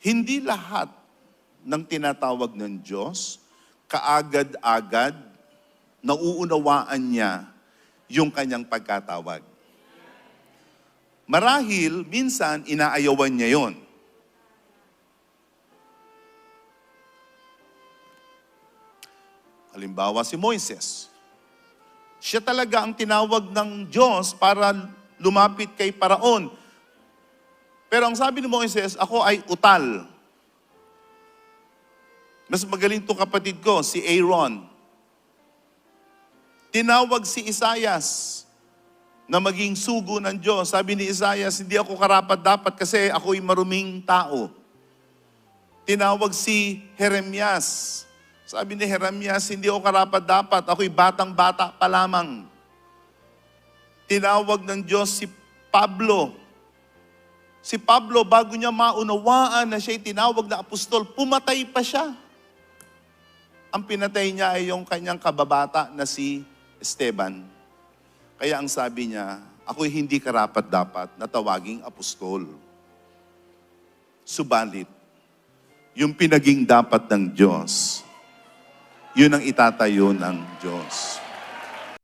Hindi lahat ng tinatawag ng Diyos, kaagad-agad, nauunawaan niya yung kanyang pagkatawag. Marahil, minsan, inaayawan niya yon. Halimbawa, si Moises. Siya talaga ang tinawag ng Diyos para lumapit kay Paraon. Pero ang sabi ni Moises, ako ay utal. Mas magaling itong kapatid ko, si Aaron. Tinawag si Isaias na maging sugo ng Diyos. Sabi ni Isaias, hindi ako karapat-dapat kasi ako'y maruming tao. Tinawag si Jeremias. Sabi ni Jeremias, hindi ako karapat-dapat, ako'y batang-bata pa lamang. Tinawag ng Diyos si Pablo. Si Pablo, bago niya maunawaan na siya'y tinawag na apostol, pumatay pa siya. Ang pinatay niya ay yung kanyang kababata na si Esteban. Kaya ang sabi niya, ako'y hindi karapat-dapat na tawaging apostol. Subalit, yung pinaging dapat ng Diyos, yun ang itatayo ng Diyos.